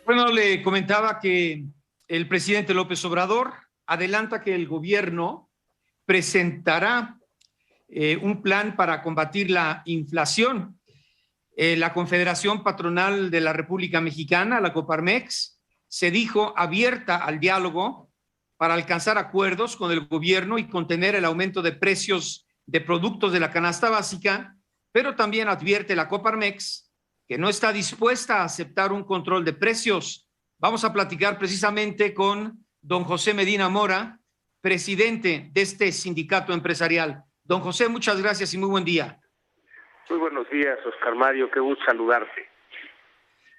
Bueno, le comentaba que el presidente López Obrador adelanta que el gobierno presentará un plan para combatir la inflación. La Confederación Patronal de la República Mexicana, la Coparmex, se dijo abierta al diálogo para alcanzar acuerdos con el gobierno y contener el aumento de precios de productos de la canasta básica, pero también advierte la Coparmex que no está dispuesta a aceptar un control de precios. Vamos a platicar precisamente con don José Medina Mora, presidente de este sindicato empresarial. Don José, muchas gracias y muy buen día. Muy buenos días, Oscar Mario, qué gusto saludarte.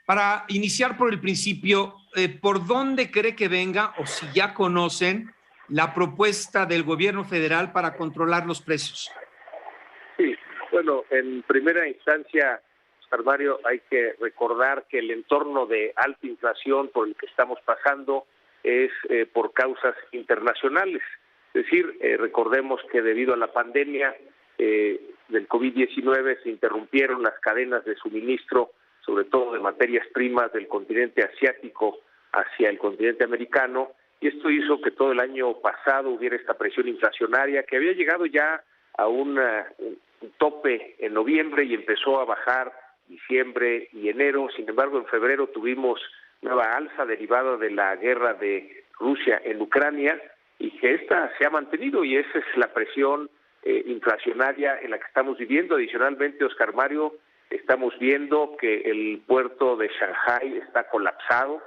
Para iniciar por el principio, ¿por dónde cree que venga o si ya conocen la propuesta del gobierno federal para controlar los precios? Sí, bueno, en primera instancia, Oscar Mario, hay que recordar que el entorno de alta inflación por el que estamos pasando es por causas internacionales. Es decir, recordemos que debido a la pandemia del COVID-19 se interrumpieron las cadenas de suministro, sobre todo de materias primas del continente asiático hacia el continente americano, y esto hizo que todo el año pasado hubiera esta presión inflacionaria que había llegado ya a un tope en noviembre y empezó a bajar diciembre y enero. Sin embargo, en febrero tuvimos nueva alza derivada de la guerra de Rusia en Ucrania y que esta se ha mantenido, y esa es la presión inflacionaria en la que estamos viviendo. Adicionalmente, Oscar Mario, estamos viendo que el puerto de Shanghái está colapsado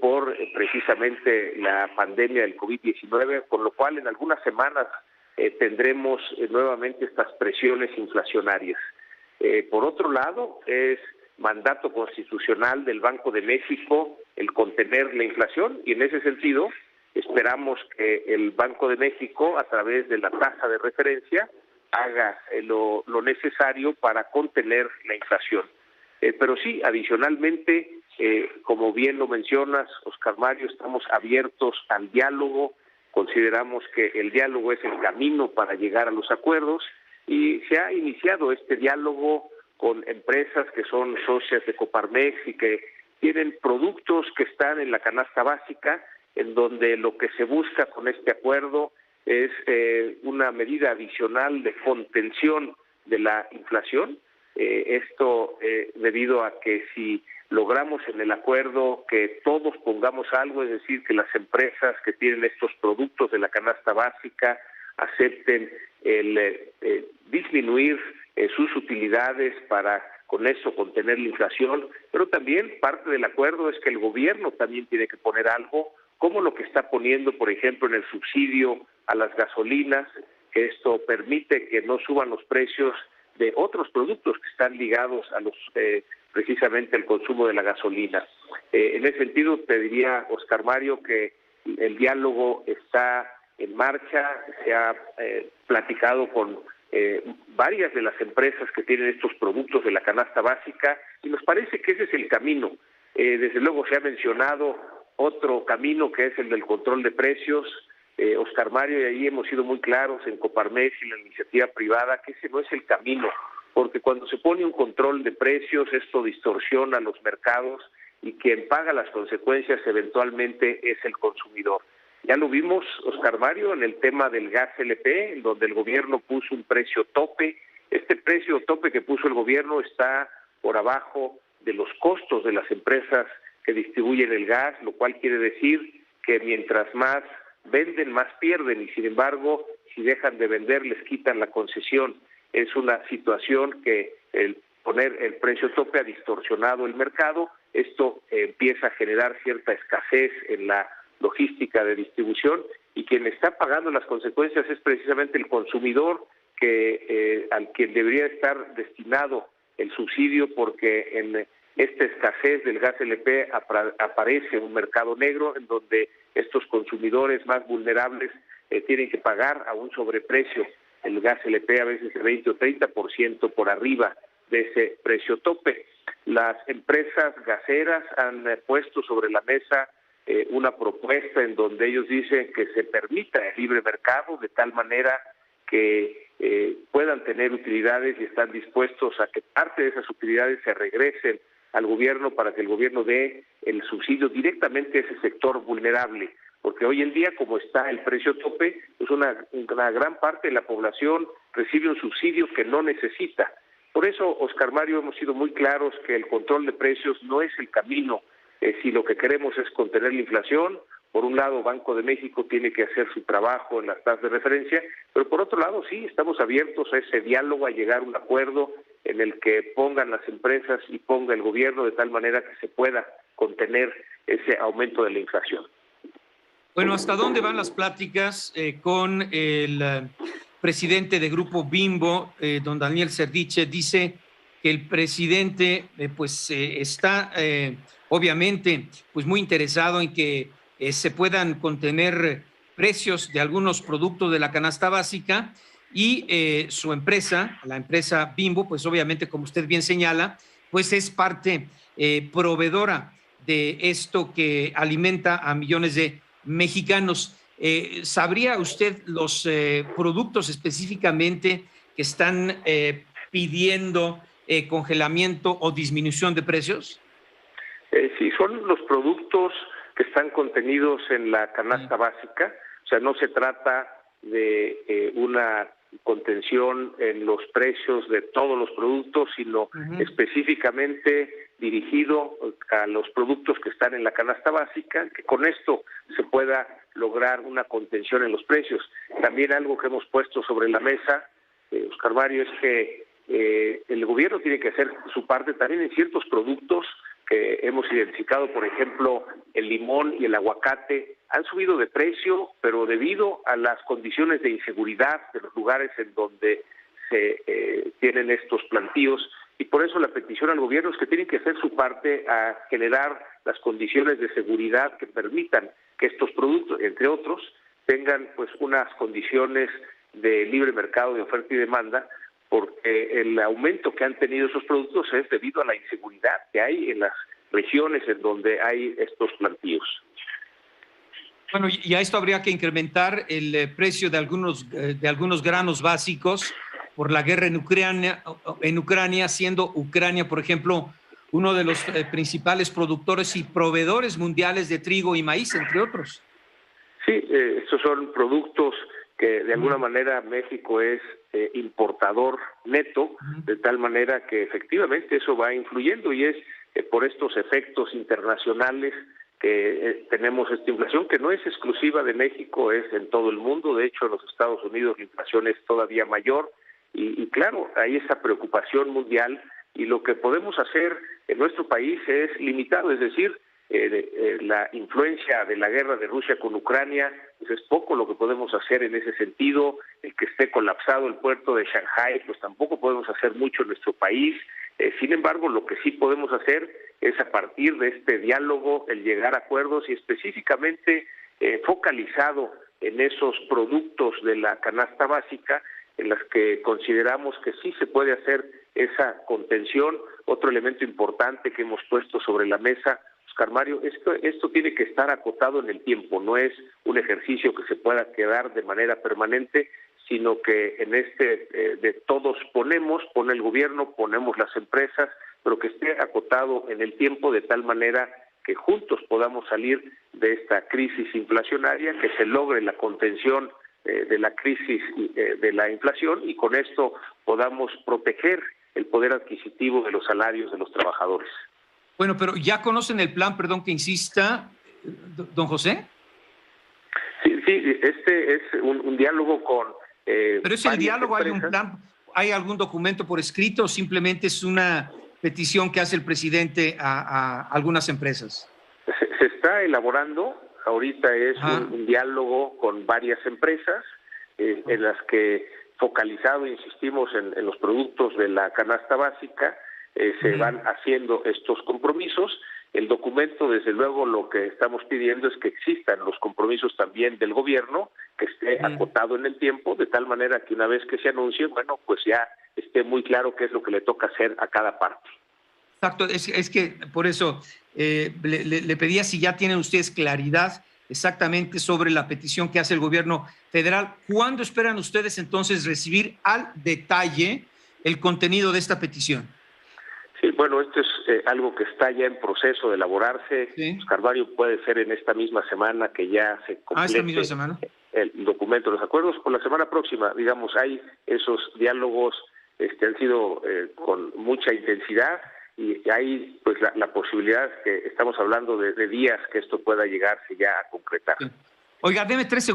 por precisamente la pandemia del COVID-19, con lo cual en algunas semanas tendremos nuevamente estas presiones inflacionarias. Por otro lado, es mandato constitucional del Banco de México el contener la inflación, y en ese sentido esperamos que el Banco de México, a través de la tasa de referencia, haga lo necesario para contener la inflación. Pero sí, adicionalmente, como bien lo mencionas, Oscar Mario, estamos abiertos al diálogo. Consideramos que el diálogo es el camino para llegar a los acuerdos, y se ha iniciado este diálogo con empresas que son socias de Coparmex y que tienen productos que están en la canasta básica, en donde lo que se busca con este acuerdo es una medida adicional de contención de la inflación. Esto debido a que si logramos en el acuerdo que todos pongamos algo, es decir, que las empresas que tienen estos productos de la canasta básica acepten el disminuir sus utilidades para con eso contener la inflación, pero también parte del acuerdo es que el gobierno también tiene que poner algo, como lo que está poniendo, por ejemplo, en el subsidio a las gasolinas, que esto permite que no suban los precios de otros productos que están ligados a los precisamente al consumo de la gasolina. En ese sentido, te diría, Oscar Mario, que el diálogo está en marcha. Se ha platicado con varias de las empresas que tienen estos productos de la canasta básica, y nos parece que ese es el camino. Desde luego se ha mencionado otro camino, que es el del control de precios, Oscar Mario, y ahí hemos sido muy claros en Coparmex y la iniciativa privada que ese no es el camino, porque cuando se pone un control de precios, esto distorsiona los mercados y quien paga las consecuencias eventualmente es el consumidor. Ya lo vimos, Oscar Mario, en el tema del gas LP, en donde el gobierno puso un precio tope. Este precio tope que puso el gobierno está por abajo de los costos de las empresas que distribuyen el gas, lo cual quiere decir que mientras más venden, más pierden, y sin embargo, si dejan de vender, les quitan la concesión. Es una situación que el poner el precio tope ha distorsionado el mercado. Esto empieza a generar cierta escasez en la logística de distribución, y quien está pagando las consecuencias es precisamente el consumidor, que al quien debería estar destinado el subsidio, porque en esta escasez del gas LP aparece un mercado negro en donde estos consumidores más vulnerables tienen que pagar a un sobreprecio el gas LP, a veces el 20 o 30% por arriba de ese precio tope. Las empresas gaseras han puesto sobre la mesa una propuesta en donde ellos dicen que se permita el libre mercado de tal manera que puedan tener utilidades, y están dispuestos a que parte de esas utilidades se regresen al gobierno para que el gobierno dé el subsidio directamente a ese sector vulnerable, porque hoy en día, como está el precio tope, pues una gran parte de la población recibe un subsidio que no necesita. Por eso, Oscar Mario, hemos sido muy claros que el control de precios no es el camino. Si lo que queremos es contener la inflación, por un lado, Banco de México tiene que hacer su trabajo en las tasas de referencia, pero por otro lado, sí, estamos abiertos a ese diálogo, a llegar a un acuerdo en el que pongan las empresas y ponga el gobierno de tal manera que se pueda contener ese aumento de la inflación. Bueno, ¿hasta dónde van las pláticas con el presidente de Grupo Bimbo, don Daniel Servitje? Dice que el presidente está obviamente pues muy interesado en que se puedan contener precios de algunos productos de la canasta básica y su empresa, la empresa Bimbo, pues obviamente, como usted bien señala, pues es parte proveedora de esto que alimenta a millones de mexicanos. ¿Sabría usted los productos específicamente que están pidiendo congelamiento o disminución de precios? Sí, son los productos que están contenidos en la canasta básica. O sea, no se trata de una contención en los precios de todos los productos, sino específicamente dirigido a los productos que están en la canasta básica, que con esto se pueda lograr una contención en los precios. También algo que hemos puesto sobre la mesa, Oscar Mario, es que el gobierno tiene que hacer su parte también en ciertos productos que hemos identificado. Por ejemplo, el limón y el aguacate han subido de precio, pero debido a las condiciones de inseguridad de los lugares en donde se tienen estos plantíos, y por eso la petición al gobierno es que tienen que hacer su parte a generar las condiciones de seguridad que permitan que estos productos, entre otros, tengan pues unas condiciones de libre mercado de oferta y demanda, porque el aumento que han tenido esos productos es debido a la inseguridad que hay en las regiones en donde hay estos plantíos. Bueno, y a esto habría que incrementar el precio de algunos granos básicos por la guerra en Ucrania, siendo Ucrania, por ejemplo, uno de los principales productores y proveedores mundiales de trigo y maíz, entre otros. Sí, estos son productos que de alguna manera México es importador neto, de tal manera que efectivamente eso va influyendo, y es por estos efectos internacionales que tenemos esta inflación, que no es exclusiva de México, es en todo el mundo. De hecho, en los Estados Unidos la inflación es todavía mayor, y claro, hay esa preocupación mundial, y lo que podemos hacer en nuestro país es limitado, es decir, la influencia de la guerra de Rusia con Ucrania, pues es poco lo que podemos hacer en ese sentido. El que esté colapsado el puerto de Shanghái, pues tampoco podemos hacer mucho en nuestro país. Sin embargo, lo que sí podemos hacer es, a partir de este diálogo, el llegar a acuerdos, y específicamente focalizado en esos productos de la canasta básica en las que consideramos que sí se puede hacer esa contención. Otro elemento importante que hemos puesto sobre la mesa, Oscar Mario, esto tiene que estar acotado en el tiempo, no es un ejercicio que se pueda quedar de manera permanente, sino que en de todos pone el gobierno, ponemos las empresas, pero que esté acotado en el tiempo de tal manera que juntos podamos salir de esta crisis inflacionaria, que se logre la contención de la crisis de la inflación, y con esto podamos proteger el poder adquisitivo de los salarios de los trabajadores. Bueno, pero ¿ya conocen el plan, perdón que insista, don José? Sí, este es un diálogo con pero es el diálogo, empresas. ¿hay un plan, hay algún documento por escrito, o simplemente es una petición que hace el presidente a algunas empresas? Se está elaborando, ahorita es un diálogo con varias empresas en las que, focalizado, insistimos, en los productos de la canasta básica, se van haciendo estos compromisos. El documento, desde luego, lo que estamos pidiendo es que existan los compromisos también del gobierno, que esté acotado en el tiempo, de tal manera que una vez que se anuncie, bueno, pues ya esté muy claro qué es lo que le toca hacer a cada parte. Exacto, es que por eso le pedía si ya tienen ustedes claridad exactamente sobre la petición que hace el gobierno federal. ¿Cuándo esperan ustedes entonces recibir al detalle el contenido de esta petición? Sí, bueno, esto es algo que está ya en proceso de elaborarse. Sí. Oscar Mario, puede ser en esta misma semana que ya se Esta misma complete semana. el documento de los acuerdos, o la semana próxima, digamos, hay esos diálogos han sido con mucha intensidad, y hay pues la posibilidad que estamos hablando de días que esto pueda llegarse ya a concretar. Sí. Oiga, deme 3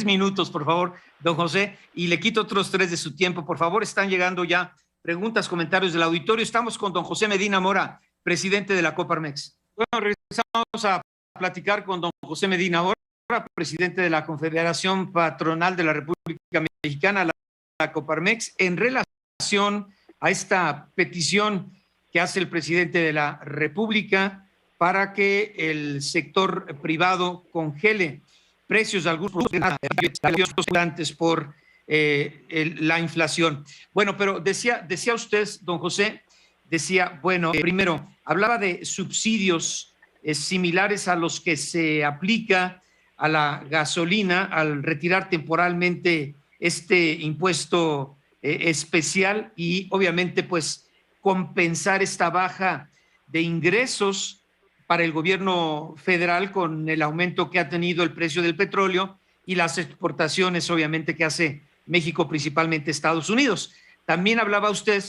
minutos, por favor, don José, y le quito otros 3 de su tiempo. Por favor, están llegando ya preguntas, comentarios del auditorio. Estamos con don José Medina Mora, presidente de la Coparmex. Bueno, regresamos a platicar con don José Medina Mora, presidente de la Confederación Patronal de la República Mexicana, la Coparmex, en relación a esta petición que hace el presidente de la República para que el sector privado congele precios de algunos productos por la inflación. Bueno, pero decía usted, don José, bueno, primero, hablaba de subsidios similares a los que se aplica a la gasolina al retirar temporalmente este impuesto especial, y obviamente pues compensar esta baja de ingresos para el gobierno federal con el aumento que ha tenido el precio del petróleo y las exportaciones, obviamente, que hace México, principalmente Estados Unidos. También hablaba usted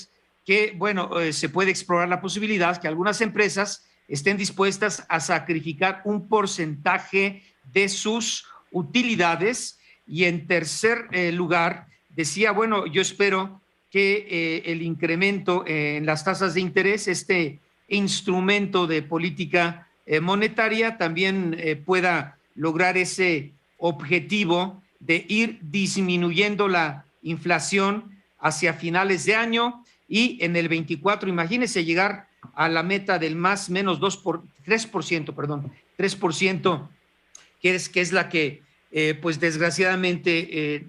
que, bueno, se puede explorar la posibilidad que algunas empresas estén dispuestas a sacrificar un porcentaje de sus utilidades. Y en tercer lugar, decía, bueno, yo espero que el incremento en las tasas de interés, este instrumento de política monetaria, también pueda lograr ese objetivo de ir disminuyendo la inflación hacia finales de año, y en el 24, imagínense llegar a la meta del más menos 3%, que es la que pues desgraciadamente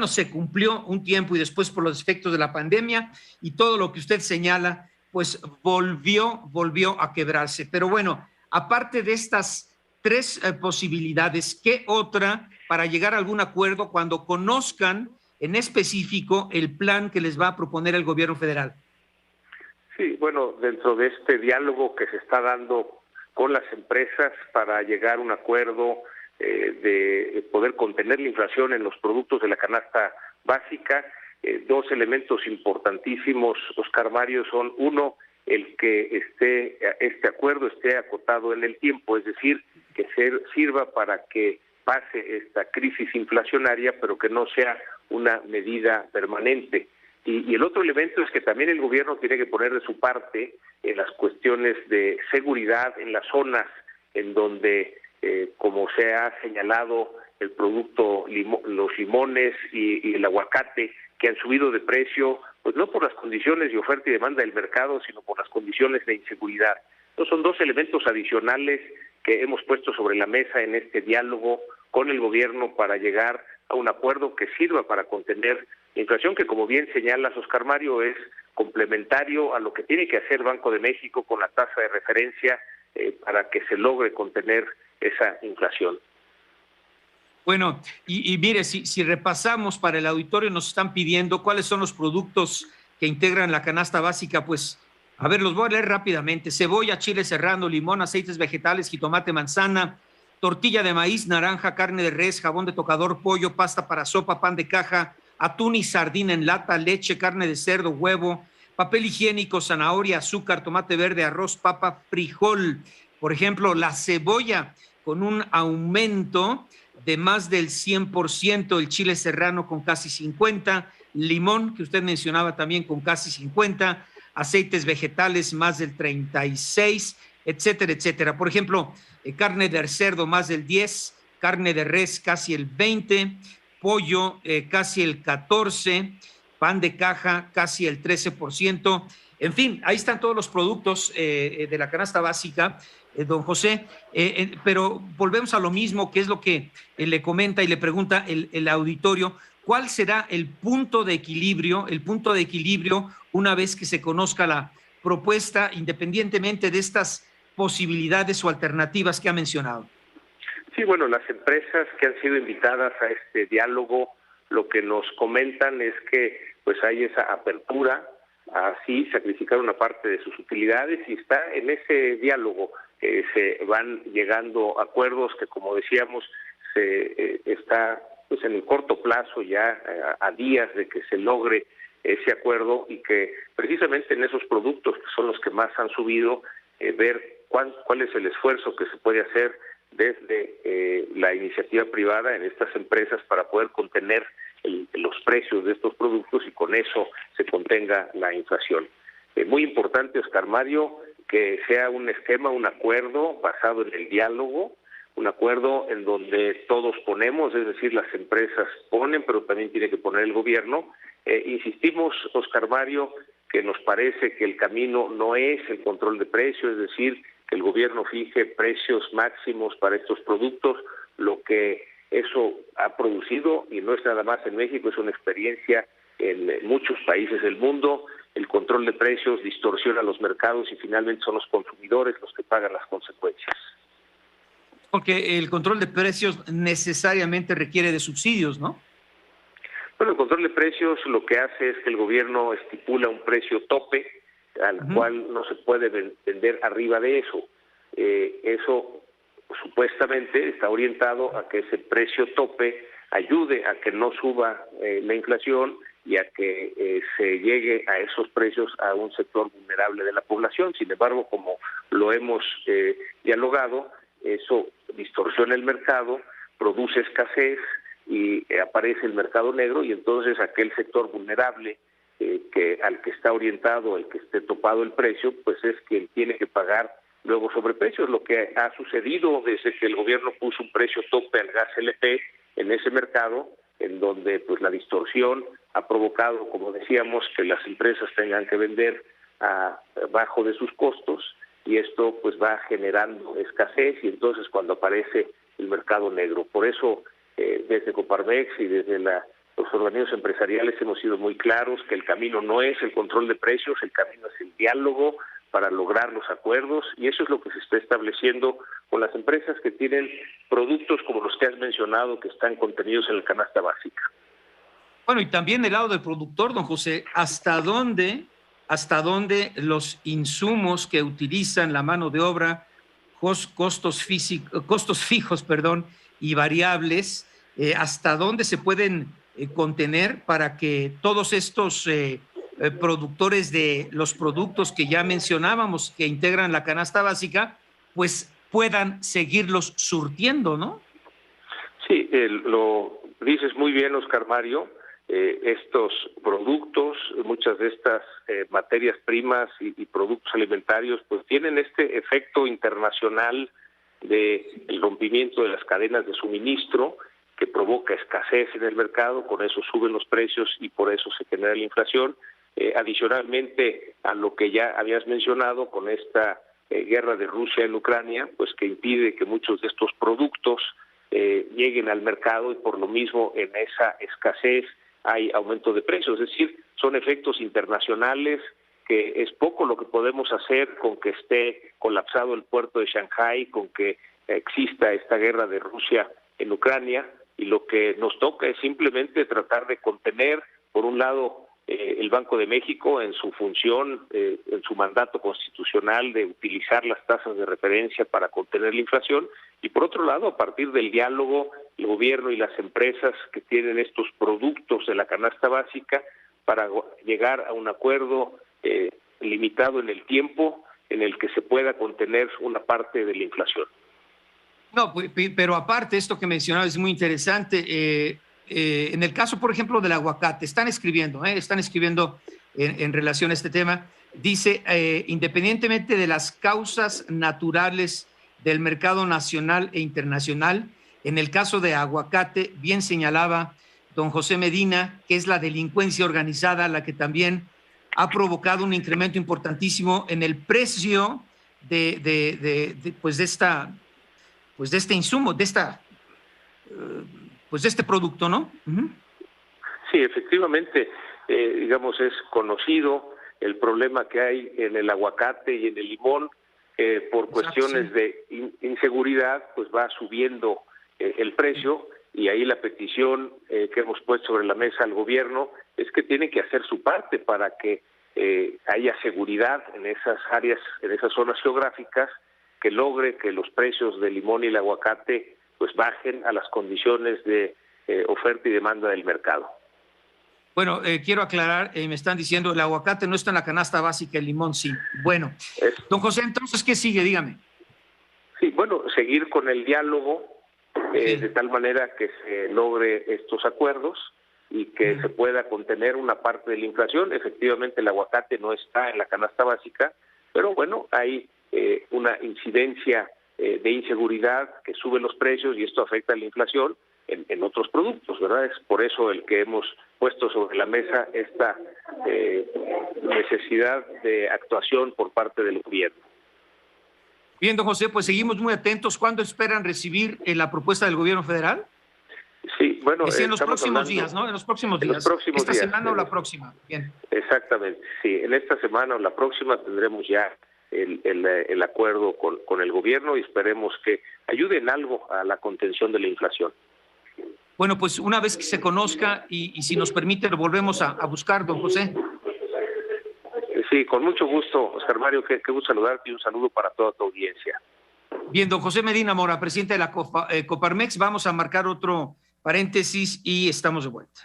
se cumplió un tiempo, y después por los efectos de la pandemia y todo lo que usted señala, pues volvió a quebrarse. Pero bueno, aparte de estas 3 posibilidades, ¿qué otra para llegar a algún acuerdo cuando conozcan en específico el plan que les va a proponer el gobierno federal? Sí, bueno, dentro de este diálogo que se está dando con las empresas para llegar a un acuerdo de poder contener la inflación en los productos de la canasta básica, 2 elementos importantísimos, Oscar Mario, son: uno, el que este acuerdo esté acotado en el tiempo, es decir, que sirva para que pase esta crisis inflacionaria, pero que no sea una medida permanente. Y el otro elemento es que también el gobierno tiene que poner de su parte en las cuestiones de seguridad en las zonas en donde, como se ha señalado, el producto, los limones y el aguacate, que han subido de precio, pues no por las condiciones de oferta y demanda del mercado, sino por las condiciones de inseguridad. Entonces son 2 elementos adicionales que hemos puesto sobre la mesa en este diálogo con el gobierno para llegar a un acuerdo que sirva para contener la inflación, que, como bien señalas, Oscar Mario, es complementario a lo que tiene que hacer Banco de México con la tasa de referencia para que se logre contener esa inflación. Bueno, y mire, si repasamos para el auditorio, nos están pidiendo cuáles son los productos que integran la canasta básica. Pues, a ver, los voy a leer rápidamente: cebolla, chile serrano, limón, aceites vegetales, jitomate, manzana, tortilla de maíz, naranja, carne de res, jabón de tocador, pollo, pasta para sopa, pan de caja, atún y sardina en lata, leche, carne de cerdo, huevo, papel higiénico, zanahoria, azúcar, tomate verde, arroz, papa, frijol. Por ejemplo, la cebolla con un aumento de más del 100%, el chile serrano con casi 50%, limón, que usted mencionaba, también con casi 50%, aceites vegetales más del 36%, etcétera, etcétera. Por ejemplo, carne de cerdo más del 10%, carne de res casi el 20%, pollo casi el 14%, pan de caja casi el 13%. En fin, ahí están todos los productos de la canasta básica, don José, pero volvemos a lo mismo, que es lo que le comenta y le pregunta el auditorio: ¿cuál será el punto de equilibrio una vez que se conozca la propuesta, independientemente de estas posibilidades o alternativas que ha mencionado? Sí, bueno, las empresas que han sido invitadas a este diálogo, lo que nos comentan es que pues hay esa apertura así sacrificar una parte de sus utilidades, y está en ese diálogo. Se van llegando a acuerdos que, como decíamos, está pues en el corto plazo, ya a días de que se logre ese acuerdo, y que precisamente en esos productos que son los que más han subido, ver cuál es el esfuerzo que se puede hacer desde la iniciativa privada en estas empresas para poder contener los precios de estos productos, y con eso se contenga la inflación. Muy importante, Oscar Mario, que sea un esquema, un acuerdo basado en el diálogo, un acuerdo en donde todos ponemos, es decir, las empresas ponen, pero también tiene que poner el gobierno. Insistimos, Oscar Mario, que nos parece que el camino no es el control de precios, es decir, que el gobierno fije precios máximos para estos productos. Lo que eso ha producido, y no es nada más en México, es una experiencia en muchos países del mundo. El control de precios distorsiona los mercados y finalmente son los consumidores los que pagan las consecuencias. Porque el control de precios necesariamente requiere de subsidios, ¿no? Bueno, el control de precios lo que hace es que el gobierno estipula un precio tope al cual no se puede vender arriba de eso. Eso supuestamente está orientado a que ese precio tope ayude a que no suba la inflación y a que se llegue a esos precios a un sector vulnerable de la población. Sin embargo, como lo hemos dialogado, eso distorsiona el mercado, produce escasez y aparece el mercado negro, y entonces aquel sector vulnerable al que está orientado, el que esté topado el precio, pues es quien tiene que pagar luego sobreprecios. Lo que ha sucedido desde que el gobierno puso un precio tope al gas LP en ese mercado, en donde pues la distorsión ha provocado, como decíamos, que las empresas tengan que vender abajo de sus costos, y esto pues va generando escasez, y entonces cuando aparece el mercado negro. Por eso desde Coparmex y desde los organismos empresariales hemos sido muy claros que el camino no es el control de precios, el camino es el diálogo para lograr los acuerdos, y eso es lo que se está estableciendo con las empresas que tienen productos como los que has mencionado, que están contenidos en la canasta básica. Bueno, y también del lado del productor, don José, ¿hasta dónde los insumos que utilizan la mano de obra, costos fijos, y variables, hasta dónde se pueden contener para que todos estos productores de los productos que ya mencionábamos que integran la canasta básica, pues puedan seguirlos surtiendo, ¿no? Sí, lo dices muy bien, Oscar Mario. Estos productos, muchas de estas materias primas y productos alimentarios, pues tienen este efecto internacional del rompimiento de las cadenas de suministro, que provoca escasez en el mercado, con eso suben los precios y por eso se genera la inflación. Adicionalmente a lo que ya habías mencionado, con esta guerra de Rusia en Ucrania, pues que impide que muchos de estos productos lleguen al mercado, y por lo mismo en esa escasez hay aumento de precios. Es decir, son efectos internacionales que es poco lo que podemos hacer con que esté colapsado el puerto de Shanghái, con que exista esta guerra de Rusia en Ucrania, y lo que nos toca es simplemente tratar de contener, por un lado, el Banco de México en su función, en su mandato constitucional de utilizar las tasas de referencia para contener la inflación, y por otro lado, a partir del diálogo, el gobierno y las empresas que tienen estos productos de la canasta básica, para llegar a un acuerdo limitado en el tiempo en el que se pueda contener una parte de la inflación. No, pero aparte, esto que mencionaba es muy interesante. En el caso, por ejemplo, del aguacate, están escribiendo en relación a este tema, dice, independientemente de las causas naturales del mercado nacional e internacional, en el caso de aguacate, bien señalaba don José Medina, que es la delincuencia organizada la que también ha provocado un incremento importantísimo en el precio de este insumo, de este producto, ¿no? Sí, efectivamente, digamos, es conocido el problema que hay en el aguacate y en el limón. Por cuestiones de inseguridad, pues va subiendo el precio, y ahí la petición que hemos puesto sobre la mesa al gobierno es que tiene que hacer su parte para que haya seguridad en esas áreas, en esas zonas geográficas, que logre que los precios del limón y el aguacate pues bajen a las condiciones de oferta y demanda del mercado. Bueno, quiero aclarar, me están diciendo el aguacate no está en la canasta básica, el limón sí. Bueno, don José, entonces, ¿qué sigue? Dígame. Sí, bueno, seguir con el diálogo Sí. de tal manera que se logre estos acuerdos y que se pueda contener una parte de la inflación. Efectivamente, el aguacate no está en la canasta básica, pero bueno, hay una incidencia de inseguridad que sube los precios y esto afecta a la inflación en otros productos, ¿verdad? Es por eso el que hemos puesto sobre la mesa esta necesidad de actuación por parte del gobierno. Bien, don José, pues seguimos muy atentos. ¿Cuándo esperan recibir la propuesta del gobierno federal? Sí, bueno, Decía en los próximos hablando, días, ¿no? En los próximos en días. los próximos ¿Esta días, semana o la próxima? Bien. Exactamente, sí. En esta semana o la próxima tendremos ya el acuerdo con el gobierno y esperemos que ayude en algo a la contención de la inflación. Bueno, pues una vez que se conozca y si nos permite, lo volvemos a buscar, don José. Sí, con mucho gusto, Oscar Mario, qué gusto saludarte y un saludo para toda tu audiencia. Bien, don José Medina Mora, presidente de la Coparmex, vamos a marcar otro paréntesis y estamos de vuelta.